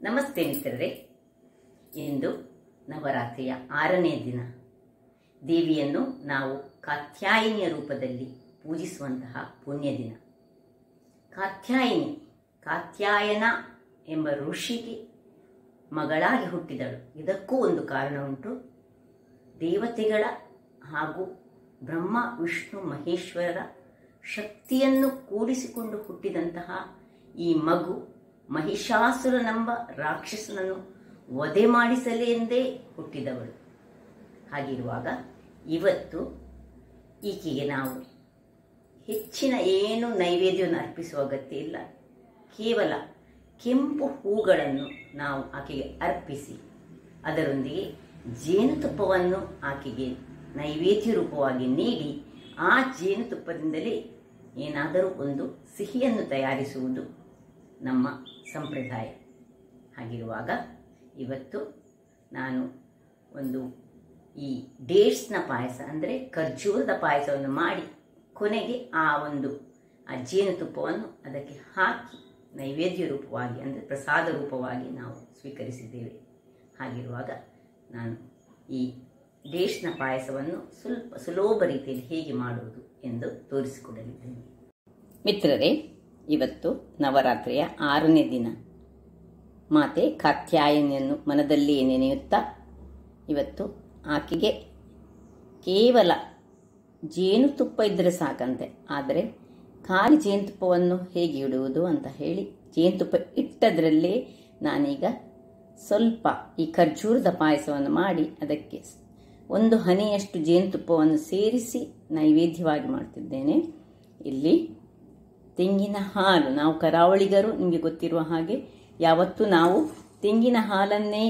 ನಮಸ್ತೆ ಮಿತ್ರರೇ. ಇಂದು ನವರಾತ್ರಿಯ 6ನೇ ದಿನ. ದೇವಿಯನ್ನು ನಾವು ಕಾತ್ಯಾಯಿನಿಯ ರೂಪದಲ್ಲಿ ಪೂಜಿಸುವಂತಹ ಪುಣ್ಯ ದಿನ. ಕಾತ್ಯಾಯನ ಎಂಬ ಋಷಿಗೆ ಮಗಳಾಗಿ ಹುಟ್ಟಿದಳು. ಇದಕ್ಕೂ ಒಂದು ಕಾರಣ ಉಂಟು. ದೇವತೆಗಳ ಹಾಗೂ ಬ್ರಹ್ಮ ವಿಷ್ಣು ಮಹೇಶ್ವರರ ಶಕ್ತಿಯನ್ನು ಕೂಡಿಸಿಕೊಂಡು ಹುಟ್ಟಿದಂತಹ ಈ ಮಗು ಮಹಿಷಾಸುರನೆಂಬ ರಾಕ್ಷಸನನ್ನು ವಧೆ ಮಾಡಿಸಲಿ ಎಂದೇ ಹುಟ್ಟಿದವಳು. ಹಾಗಿರುವಾಗ ಇವತ್ತು ಈಕೆಗೆ ನಾವು ಹೆಚ್ಚಿನ ಏನು ನೈವೇದ್ಯವನ್ನು ಅರ್ಪಿಸುವ ಅಗತ್ಯ ಇಲ್ಲ. ಕೇವಲ ಕೆಂಪು ಹೂಗಳನ್ನು ನಾವು ಆಕೆಗೆ ಅರ್ಪಿಸಿ ಅದರೊಂದಿಗೆ ಜೇನುತುಪ್ಪವನ್ನು ಆಕೆಗೆ ನೈವೇದ್ಯ ರೂಪವಾಗಿ ನೀಡಿ ಆ ಜೇನುತುಪ್ಪದಿಂದಲೇ ಏನಾದರೂ ಒಂದು ಸಿಹಿಯನ್ನು ತಯಾರಿಸುವುದು ನಮ್ಮ ಸಂಪ್ರದಾಯ. ಹಾಗಿರುವಾಗ ಇವತ್ತು ನಾನು ಒಂದು ಈ ಡೇಟ್ಸ್ನ ಪಾಯಸ ಅಂದರೆ ಖರ್ಜೂರದ ಪಾಯಸವನ್ನು ಮಾಡಿ ಕೊನೆಗೆ ಆ ಜೇನುತುಪ್ಪವನ್ನು ಅದಕ್ಕೆ ಹಾಕಿ ನೈವೇದ್ಯ ರೂಪವಾಗಿ ಅಂದರೆ ಪ್ರಸಾದ ರೂಪವಾಗಿ ನಾವು ಸ್ವೀಕರಿಸಿದ್ದೇವೆ. ಹಾಗಿರುವಾಗ ನಾನು ಈ ಡೇಟ್ಸ್ನ ಪಾಯಸವನ್ನು ಸ್ವಲ್ಪ ಸುಲಭ ರೀತಿಯಲ್ಲಿ ಹೇಗೆ ಮಾಡುವುದು ಎಂದು ತೋರಿಸಿಕೊಡಲಿದ್ದೇನೆ. ಮಿತ್ರರೇ, ಇವತ್ತು ನವರಾತ್ರಿಯ 6ನೇ ದಿನ. ಮಾತೆ ಕಾತ್ಯಾಯನಿಯನ್ನು ಮನದಲ್ಲಿಯೇ ನೆನೆಯುತ್ತಾ ಇವತ್ತು ಆಕೆಗೆ ಕೇವಲ ಜೇನುತುಪ್ಪ ಇದ್ದರೆ ಸಾಕಂತೆ. ಆದರೆ ಖಾಲಿ ಜೇನುತುಪ್ಪವನ್ನು ಹೇಗೆ ಇಡುವುದು ಅಂತ ಹೇಳಿ ಜೇನುತುಪ್ಪ ಇಟ್ಟದರಲ್ಲೇ ನಾನೀಗ ಸ್ವಲ್ಪ ಈ ಖರ್ಜೂರದ ಪಾಯಸವನ್ನು ಮಾಡಿ ಅದಕ್ಕೆ ಒಂದು ಹನಿಯಷ್ಟು ಜೇನುತುಪ್ಪವನ್ನು ಸೇರಿಸಿ ನೈವೇದ್ಯವಾಗಿ ಮಾಡ್ತಿದ್ದೇನೆ. ಇಲ್ಲಿ ತೆಂಗಿನ ಹಾಲು, ನಾವು ಕರಾವಳಿಗರು, ನಿಮಗೆ ಗೊತ್ತಿರುವ ಹಾಗೆ ಯಾವತ್ತೂ ನಾವು ತೆಂಗಿನ ಹಾಲನ್ನೇ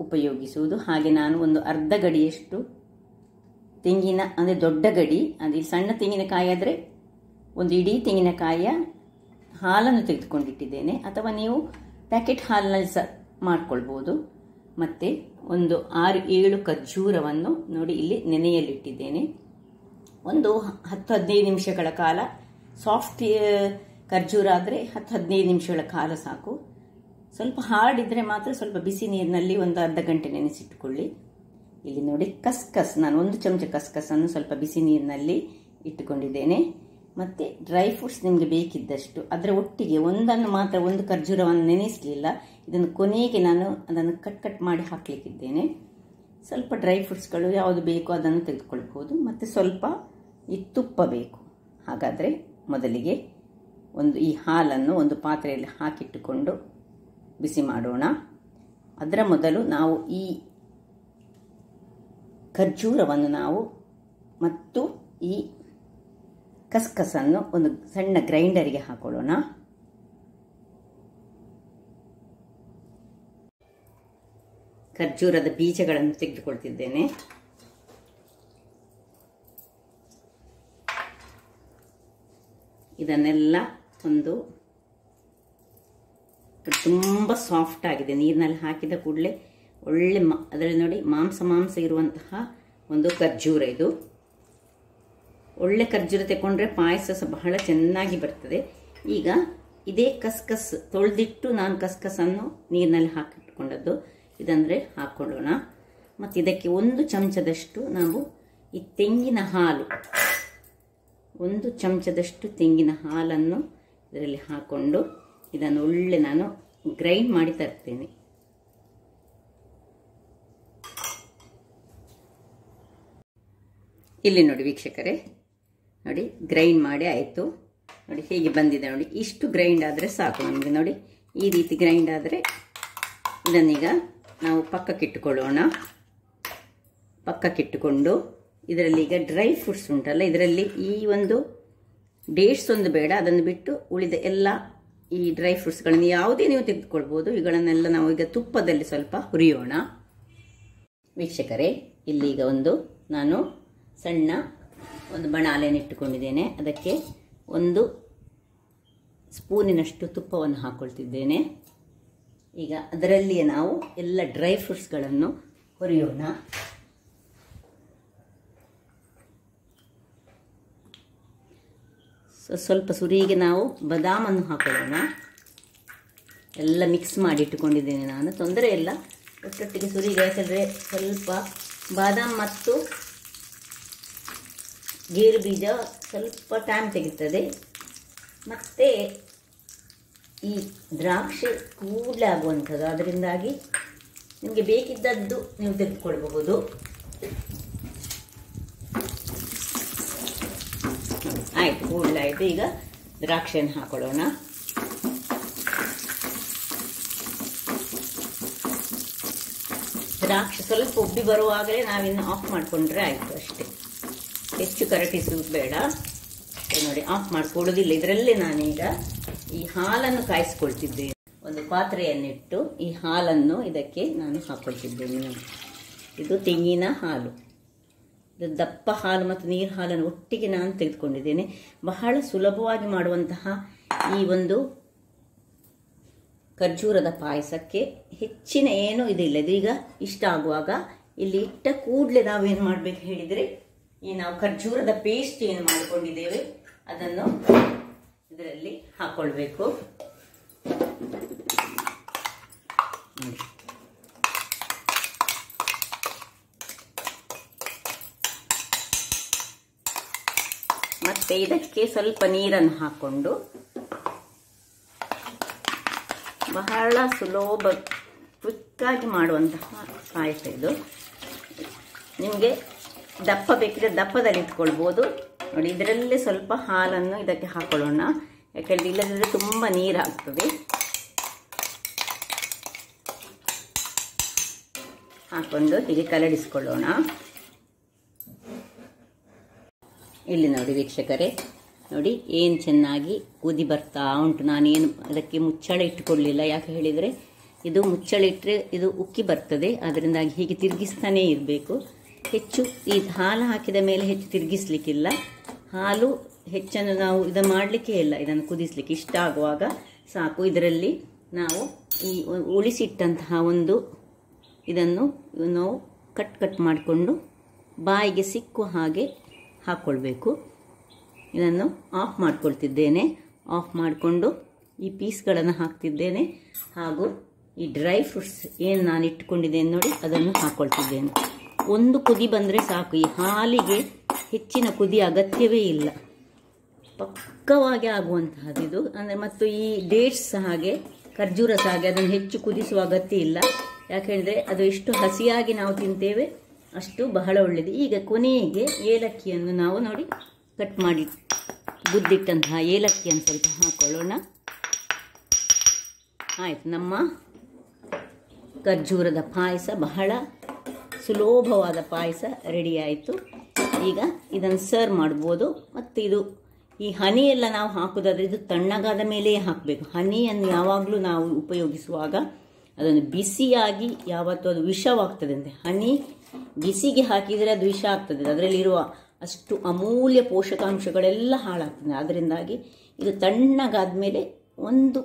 ಉಪಯೋಗಿಸುವುದು. ಹಾಗೆ ನಾನು ಒಂದು ಅರ್ಧ ಗಡಿಯಷ್ಟು ತೆಂಗಿನ ಅಂದರೆ ದೊಡ್ಡ ಗಡಿ, ಅಂದರೆ ಸಣ್ಣ ತೆಂಗಿನಕಾಯಿ ಆದರೆ ಒಂದು ಇಡೀ ತೆಂಗಿನಕಾಯಿಯ ಹಾಲನ್ನು ತೆಗೆದುಕೊಂಡಿಟ್ಟಿದ್ದೇನೆ. ಅಥವಾ ನೀವು ಪ್ಯಾಕೆಟ್ ಹಾಲಿನಲ್ಲಿ ಸಹ ಮಾಡ್ಕೊಳ್ಬೋದು. ಮತ್ತು ಒಂದು 6-7 ಖರ್ಜೂರವನ್ನು ನೋಡಿ ಇಲ್ಲಿ ನೆನೆಯಲ್ಲಿಟ್ಟಿದ್ದೇನೆ. ಒಂದು 10-15 ನಿಮಿಷಗಳ ಕಾಲ, ಸಾಫ್ಟ್ ಖರ್ಜೂರ ಆದರೆ 10-15 ನಿಮಿಷಗಳ ಕಾಲ ಸಾಕು. ಸ್ವಲ್ಪ ಹಾರ್ಡ್ ಇದ್ದರೆ ಮಾತ್ರ ಸ್ವಲ್ಪ ಬಿಸಿ ನೀರಿನಲ್ಲಿ ಒಂದು ಅರ್ಧ ಗಂಟೆ ನೆನೆಸಿಟ್ಟುಕೊಳ್ಳಿ. ಇಲ್ಲಿ ನೋಡಿ ಕಸ್ಕಸ್, ನಾನು 1 ಚಮಚ ಕಸ್ಕಸನ್ನು ಸ್ವಲ್ಪ ಬಿಸಿ ನೀರಿನಲ್ಲಿ ಇಟ್ಟುಕೊಂಡಿದ್ದೇನೆ. ಮತ್ತು ಡ್ರೈ ಫ್ರೂಟ್ಸ್ ನಿಮಗೆ ಬೇಕಿದ್ದಷ್ಟು ಅದರ ಒಟ್ಟಿಗೆ ಒಂದನ್ನು ಮಾತ್ರ, ಒಂದು ಖರ್ಜೂರವನ್ನು ನೆನೆಸಲಿಲ್ಲ, ಇದನ್ನು ಕೊನೆಗೆ ನಾನು ಅದನ್ನು ಕಟ್ ಮಾಡಿ ಹಾಕಲಿಕ್ಕಿದ್ದೇನೆ. ಸ್ವಲ್ಪ ಡ್ರೈ ಫ್ರೂಟ್ಸ್ಗಳು ಯಾವುದು ಬೇಕೋ ಅದನ್ನು ತೆಗೆದುಕೊಳ್ಬಹುದು. ಮತ್ತು ಸ್ವಲ್ಪ ಈ ತುಪ್ಪ ಬೇಕು. ಹಾಗಾದರೆ ಮೊದಲಿಗೆ ಈ ಹಾಲನ್ನು ಒಂದು ಪಾತ್ರೆಯಲ್ಲಿ ಹಾಕಿಟ್ಟುಕೊಂಡು ಬಿಸಿ ಮಾಡೋಣ. ಅದರ ಮೊದಲು ನಾವು ಈ ಖರ್ಜೂರವನ್ನು ಮತ್ತು ಈ ಕಸ್ಕಸನ್ನು ಒಂದು ಸಣ್ಣ ಗ್ರೈಂಡರಿಗೆ ಹಾಕೊಳ್ಳೋಣ. ಖರ್ಜೂರದ ಬೀಜಗಳನ್ನು ತೆಗೆದುಕೊಳ್ತಿದ್ದೇನೆ. ಇದನ್ನೆಲ್ಲ ತುಂಬ ಸಾಫ್ಟ್ ಆಗಿದೆ. ನೀರಿನಲ್ಲಿ ಹಾಕಿದ ಕೂಡಲೇ ಒಳ್ಳೆ ಅದರಲ್ಲಿ ನೋಡಿ ಮಾಂಸ ಇರುವಂತಹ ಒಂದು ಖರ್ಜೂರ. ಇದು ಒಳ್ಳೆ ಖರ್ಜೂರ ತಗೊಂಡ್ರೆ ಪಾಯಸ ಸಹ ಬಹಳ ಚೆನ್ನಾಗಿ ಬರ್ತದೆ. ಈಗ ಇದೇ ಕಸ್ಕಸ್ ತೊಳೆದಿಟ್ಟು ನಾನು ಕಸ್ಕಸನ್ನು ನೀರಿನಲ್ಲಿ ಹಾಕಿಟ್ಕೊಂಡದ್ದು, ಇದಂದರೆ ಹಾಕ್ಕೊಳ್ಳೋಣ. ಮತ್ತು ಇದಕ್ಕೆ 1 ಚಮಚದಷ್ಟು ನಾವು ಈ ತೆಂಗಿನ ಹಾಲು, 1 ಚಮಚದಷ್ಟು ತೆಂಗಿನ ಹಾಲನ್ನು ಇದರಲ್ಲಿ ಹಾಕ್ಕೊಂಡು ಇದನ್ನು ಒಳ್ಳೆ ನಾನು ಗ್ರೈಂಡ್ ಮಾಡಿ ತರ್ತೇನೆ. ಇಲ್ಲಿ ನೋಡಿ ವೀಕ್ಷಕರೇ, ನೋಡಿ ಗ್ರೈಂಡ್ ಮಾಡಿ ಆಯಿತು. ನೋಡಿ ಹೇಗೆ ಬಂದಿದೆ ನೋಡಿ. ಇಷ್ಟು ಗ್ರೈಂಡ್ ಆದರೆ ಸಾಕು ನಮಗೆ. ನೋಡಿ ಈ ರೀತಿ ಗ್ರೈಂಡ್ ಆದರೆ ಇದನ್ನೀಗ ನಾವು ಪಕ್ಕಕ್ಕಿಟ್ಟುಕೊಳ್ಳೋಣ. ಪಕ್ಕಕ್ಕಿಟ್ಟುಕೊಂಡು ಇದರಲ್ಲಿ ಈಗ ಡ್ರೈ ಫ್ರೂಟ್ಸ್ ಉಂಟಲ್ಲ, ಇದರಲ್ಲಿ ಈ ಒಂದು ಡೇಟ್ಸ್ ಒಂದು ಬೇಡ, ಅದನ್ನು ಬಿಟ್ಟು ಉಳಿದ ಎಲ್ಲ ಈ ಡ್ರೈ ಫ್ರೂಟ್ಸ್ಗಳನ್ನು ಯಾವುದೇ ನೀವು ತೆಗೆದುಕೊಳ್ಬೋದು. ಇವುಗಳನ್ನೆಲ್ಲ ನಾವು ಈಗ ತುಪ್ಪದಲ್ಲಿ ಸ್ವಲ್ಪ ಹುರಿಯೋಣ. ವೀಕ್ಷಕರೇ, ಇಲ್ಲೀಗ ನಾನು ಸಣ್ಣ ಒಂದು ಬಣಾಲೆಯನ್ನು ಇಟ್ಟುಕೊಂಡಿದ್ದೇನೆ. ಅದಕ್ಕೆ 1 ಸ್ಪೂನಿನಷ್ಟು ತುಪ್ಪವನ್ನು ಹಾಕ್ಕೊಳ್ತಿದ್ದೇನೆ. ಈಗ ಅದರಲ್ಲಿಯೇ ನಾವು ಎಲ್ಲ ಡ್ರೈ ಫ್ರೂಟ್ಸ್ಗಳನ್ನು ಹುರಿಯೋಣ. ಸ್ವಲ್ಪ ಸುರಿಗೆ ನಾವು ಬಾದಾಮನ್ನು ಹಾಕೊಳ್ಳೋಣ. ಎಲ್ಲ ಮಿಕ್ಸ್ ಮಾಡಿ ಇಟ್ಟುಕೊಂಡಿದ್ದೇನೆ ನಾನು, ತೊಂದರೆ ಇಲ್ಲ. ಒಟ್ಟೊಟ್ಟಿಗೆ ಸುರಿ ಗ್ಯಾಸಲ್ಲಿ ಸ್ವಲ್ಪ ಬಾದಾಮ್ ಮತ್ತು ಗೇರು ಬೀಜ ಸ್ವಲ್ಪ ಟೈಮ್ ತೆಗಿತದೆ. ಮತ್ತು ಈ ದ್ರಾಕ್ಷಿ ಕೂಡಲೇ ಆಗುವಂಥದ್ದು, ಅದರಿಂದಾಗಿ ನಿಮಗೆ ಬೇಕಿದ್ದದ್ದು ನೀವು ತೆಗೆದುಕೊಳ್ಬಹುದು. ಆಯಿತು, ಕೂಡಲೇ ಆಯಿತು. ಈಗ ದ್ರಾಕ್ಷಿಯನ್ನು ಹಾಕೊಳ್ಳೋಣ. ದ್ರಾಕ್ಷಿ ಸ್ವಲ್ಪ ಉಬ್ಬಿ ಬರುವಾಗಲೇ ನಾವಿನ್ನು ಆಫ್ ಮಾಡಿಕೊಂಡ್ರೆ ಆಯಿತು ಅಷ್ಟೇ, ಹೆಚ್ಚು ಕರಟಿಸೋದು ಬೇಡ. ನೋಡಿ, ಆಫ್ ಮಾಡಿಕೊಡೋದಿಲ್ಲ. ಇದರಲ್ಲೇ ನಾನೀಗ ಈ ಹಾಲನ್ನು ಕಾಯಿಸ್ಕೊಳ್ತಿದ್ದೇನೆ. ಒಂದು ಪಾತ್ರೆಯನ್ನಿಟ್ಟು ಈ ಹಾಲನ್ನು ಇದಕ್ಕೆ ನಾನು ಹಾಕ್ಕೊಳ್ತಿದ್ದೇನೆ. ಇದು ತೆಂಗಿನ ಹಾಲು, ಇದು ದಪ್ಪ ಹಾಲು ಮತ್ತು ನೀರು ಹಾಲನ್ನು ಒಟ್ಟಿಗೆ ನಾನು ತೆಗೆದುಕೊಂಡಿದ್ದೇನೆ. ಬಹಳ ಸುಲಭವಾಗಿ ಮಾಡುವಂತಹ ಈ ಒಂದು ಖರ್ಜೂರದ ಪಾಯಸಕ್ಕೆ ಹೆಚ್ಚಿನ ಏನೂ ಇದಿಲ್ಲ. ಇದೀಗ ಇಷ್ಟ ಆಗುವಾಗ ಇಲ್ಲಿ ಇಟ್ಟ ಕೂಡಲೇ ನಾವೇನು ಮಾಡಬೇಕು ಹೇಳಿದರೆ, ಈ ನಾವು ಖರ್ಜೂರದ ಪೇಸ್ಟ್ ಏನು ಮಾಡಿಕೊಂಡಿದ್ದೇವೆ ಅದನ್ನು ಇದರಲ್ಲಿ ಹಾಕ್ಕೊಳ್ಬೇಕು. ಮತ್ತೆ ಇದಕ್ಕೆ ಸ್ವಲ್ಪ ನೀರನ್ನು ಹಾಕ್ಕೊಂಡು, ಬಹಳ ಸುಲಭ ಕ್ವಿಕ್ಕಾಗಿ ಮಾಡುವಂತಹ ಪಾಯಸ ಇದು. ನಿಮಗೆ ದಪ್ಪ ಬೇಕಿದ್ರೆ ದಪ್ಪದಲ್ಲಿ ಇಟ್ಕೊಳ್ಬೋದು. ನೋಡಿ, ಇದರಲ್ಲೇ ಸ್ವಲ್ಪ ಹಾಲನ್ನು ಇದಕ್ಕೆ ಹಾಕೊಳ್ಳೋಣ, ಯಾಕೆಂದರೆ ಇಲ್ಲದಿದ್ದರೆ ತುಂಬ ನೀರು ಆಗ್ತದೆ. ಹಾಕೊಂಡು ಹೀಗೆ ಕಲಡಿಸ್ಕೊಳ್ಳೋಣ. ಇಲ್ಲಿ ನೋಡಿ ವೀಕ್ಷಕರೇ, ನೋಡಿ ಏನು ಚೆನ್ನಾಗಿ ಕುದಿ ಬರ್ತಾ ಉಂಟು. ನಾನೇನು ಅದಕ್ಕೆ ಮುಚ್ಚಳ ಇಟ್ಟುಕೊಳ್ಳಲಿಲ್ಲ, ಯಾಕೆ ಹೇಳಿದರೆ ಇದು ಮುಚ್ಚಳ ಇಟ್ಟರೆ ಇದು ಉಕ್ಕಿ ಬರ್ತದೆ. ಅದರಿಂದಾಗಿ ಹೀಗೆ ತಿರುಗಿಸ್ತಾನೇ ಇರಬೇಕು. ಹೆಚ್ಚು ಈ ಹಾಲು ಹಾಕಿದ ಮೇಲೆ ಹೆಚ್ಚು ತಿರುಗಿಸ್ಲಿಕ್ಕಿಲ್ಲ. ಹಾಲು ಹೆಚ್ಚನ್ನು ನಾವು ಇದನ್ನು ಮಾಡಲಿಕ್ಕೆ ಇಲ್ಲ, ಇದನ್ನು ಕುದಿಸ್ಲಿಕ್ಕೆ ಇಷ್ಟ ಆಗುವಾಗ ಸಾಕು. ಇದರಲ್ಲಿ ನಾವು ಈ ಉಳಿಸಿಟ್ಟಂತಹ ಒಂದು ಇದನ್ನು ನಾವು ಕಟ್ ಮಾಡಿಕೊಂಡು ಬಾಯಿಗೆ ಸಿಕ್ಕುವ ಹಾಗೆ ಹಾಕ್ಕೊಳ್ಬೇಕು. ಇದನ್ನು ಆಫ್ ಮಾಡ್ಕೊಳ್ತಿದ್ದೇನೆ. ಆಫ್ ಮಾಡಿಕೊಂಡು ಈ ಪೀಸ್ಗಳನ್ನು ಹಾಕ್ತಿದ್ದೇನೆ. ಹಾಗೂ ಈ ಡ್ರೈ ಫ್ರೂಟ್ಸ್ ಏನು ನಾನು ಇಟ್ಟುಕೊಂಡಿದ್ದೇನೆ ನೋಡಿ, ಅದನ್ನು ಹಾಕ್ಕೊಳ್ತಿದ್ದೇನೆ. ಒಂದು ಕುದಿ ಬಂದರೆ ಸಾಕು. ಈ ಹಾಲಿಗೆ ಹೆಚ್ಚಿನ ಕುದಿ ಅಗತ್ಯವೇ ಇಲ್ಲ, ಪಕ್ಕವಾಗಿ ಆಗುವಂತಹದ್ದು ಇದು. ಅಂದರೆ ಮತ್ತು ಈ ಡೇಟ್ಸ್ ಹಾಗೆ, ಖರ್ಜೂರ ಸಹ ಹಾಗೆ, ಅದನ್ನು ಹೆಚ್ಚು ಕುದಿಸುವ ಅಗತ್ಯ ಇಲ್ಲ. ಯಾಕೆಂದರೆ ಅದು ಎಷ್ಟು ಹಸಿಯಾಗಿ ನಾವು ತಿಂತೇವೆ ಅಷ್ಟು ಬಹಳ ಒಳ್ಳೆಯದು. ಈಗ ಕೊನೆಗೆ ಏಲಕ್ಕಿಯನ್ನು ನಾವು ನೋಡಿ ಕಟ್ ಮಾಡಿ ಗುದ್ದಿಟ್ಟಂತಹ ಏಲಕ್ಕಿಯನ್ನು ಸ್ವಲ್ಪ ಹಾಕೊಳ್ಳೋಣ. ಆಯಿತು, ನಮ್ಮ ಖರ್ಜೂರದ ಪಾಯಸ, ಬಹಳ ಸುಲಭವಾದ ಪಾಯಸ ರೆಡಿ ಆಯಿತು. ಈಗ ಇದನ್ನು ಸರ್ವ್ ಮಾಡ್ಬೋದು. ಮತ್ತು ಇದು ಈ ಹನಿಯೆಲ್ಲ ನಾವು ಹಾಕೋದಾದರೆ ಇದು ತಣ್ಣಗಾದ ಮೇಲೆಯೇ ಹಾಕಬೇಕು. ಹನಿಯನ್ನು ಯಾವಾಗಲೂ ನಾವು ಉಪಯೋಗಿಸುವಾಗ ಅದನ್ನು ಬಿಸಿಯಾಗಿ, ಯಾವತ್ತೂ ಅದು ವಿಷವಾಗ್ತದೆ ಅಂತೆ. ಹನಿ ಬಿಸಿಗೆ ಹಾಕಿದರೆ ಅದು ವಿಷ ಆಗ್ತದೆ, ಅದರಲ್ಲಿರುವ ಅಷ್ಟು ಅಮೂಲ್ಯ ಪೋಷಕಾಂಶಗಳೆಲ್ಲ ಹಾಳಾಗ್ತದೆ. ಅದರಿಂದಾಗಿ ಇದು ತಣ್ಣಗಾದ ಮೇಲೆ ಒಂದು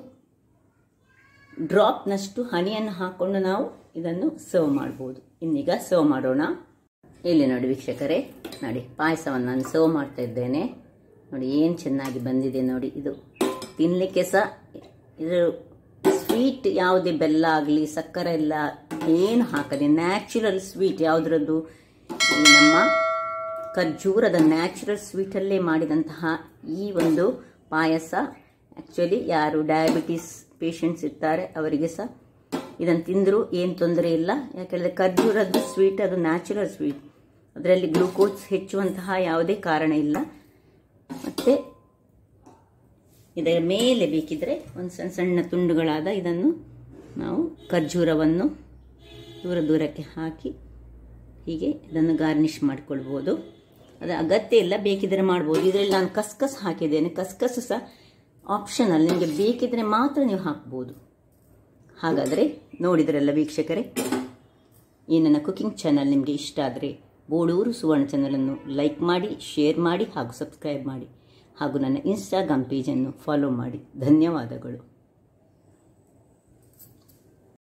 ಡ್ರಾಪ್ನಷ್ಟು ಹನಿಯನ್ನು ಹಾಕ್ಕೊಂಡು ನಾವು ಇದನ್ನು ಸರ್ವ್ ಮಾಡ್ಬೋದು. ಇನ್ನೀಗ ಸರ್ವ್ ಮಾಡೋಣ. ಇಲ್ಲಿ ನೋಡಿ ವೀಕ್ಷಕರೇ, ನೋಡಿ ಪಾಯಸವನ್ನು ನಾನು ಸರ್ವ್ ಮಾಡ್ತಾ ಇದ್ದೇನೆ. ನೋಡಿ ಏನು ಚೆನ್ನಾಗಿ ಬಂದಿದೆ ನೋಡಿ. ಇದು ತಿನ್ನಲಿಕ್ಕೆ ಸಹ ಇದು ಸ್ವೀಟ್ ಯಾವುದೇ ಬೆಲ್ಲ ಆಗಲಿ ಸಕ್ಕರೆ ಎಲ್ಲ ಏನು ಹಾಕದೆ ನ್ಯಾಚುರಲ್ ಸ್ವೀಟ್ ಯಾವುದ್ರದ್ದು, ಈ ನಮ್ಮ ಖರ್ಜೂರದ ನ್ಯಾಚುರಲ್ ಸ್ವೀಟಲ್ಲೇ ಮಾಡಿದಂತಹ ಈ ಒಂದು ಪಾಯಸ. ಆ್ಯಕ್ಚುಲಿ ಯಾರು ಡಯಾಬಿಟಿಸ್ ಪೇಷಂಟ್ಸ್ ಇರ್ತಾರೆ ಅವರಿಗೆ ಸಹ ಇದನ್ನು ತಿಂದರೂ ಏನು ತೊಂದರೆ ಇಲ್ಲ. ಯಾಕೆಂದರೆ ಖರ್ಜೂರದ ಸ್ವೀಟ್ ಅದು ನ್ಯಾಚುರಲ್ ಸ್ವೀಟ್, ಅದರಲ್ಲಿ ಗ್ಲೂಕೋಸ್ ಹೆಚ್ಚುವಂತಹ ಯಾವುದೇ ಕಾರಣ ಇಲ್ಲ. ಮತ್ತು ಇದರ ಮೇಲೆ ಬೇಕಿದ್ರೆ ಒಂದು ಸಣ್ಣ ಸಣ್ಣ ತುಂಡುಗಳಾದ ಇದನ್ನು ನಾವು ಖರ್ಜೂರವನ್ನು ದೂರಕ್ಕೆ ಹಾಕಿ ಹೀಗೆ ಇದನ್ನು ಗಾರ್ನಿಷ್ ಮಾಡಿಕೊಳ್ಬೋದು. ಅದು ಅಗತ್ಯ ಇಲ್ಲ, ಬೇಕಿದ್ರೆ ಮಾಡ್ಬೋದು. ಇದರಲ್ಲಿ ನಾನು ಕಸ್ಕಸ್ ಹಾಕಿದ್ದೇನೆ. ಕಸ್ಕಸ್ ಸಹ ಆಪ್ಷನಲ್, ನಿಮಗೆ ಬೇಕಿದ್ರೆ ಮಾತ್ರ ನೀವು ಹಾಕ್ಬೋದು. ಹಾಗಾದರೆ ನೋಡಿದ್ರಲ್ಲ ವೀಕ್ಷಕರೇ, ಈ ನನ್ನ ಕುಕಿಂಗ್ ಚಾನಲ್ ನಿಮಗೆ ಇಷ್ಟ ಆದರೆ ಬೋಳೂರು ಸುವರ್ಣ ಚಾನಲನ್ನು ಲೈಕ್ ಮಾಡಿ, ಶೇರ್ ಮಾಡಿ ಹಾಗೂ ಸಬ್ಸ್ಕ್ರೈಬ್ ಮಾಡಿ. ಹಾಗೂ ನನ್ನ ಇನ್ಸ್ಟಾಗ್ರಾಮ್ ಪೇಜನ್ನು ಫಾಲೋ ಮಾಡಿ. ಧನ್ಯವಾದಗಳು.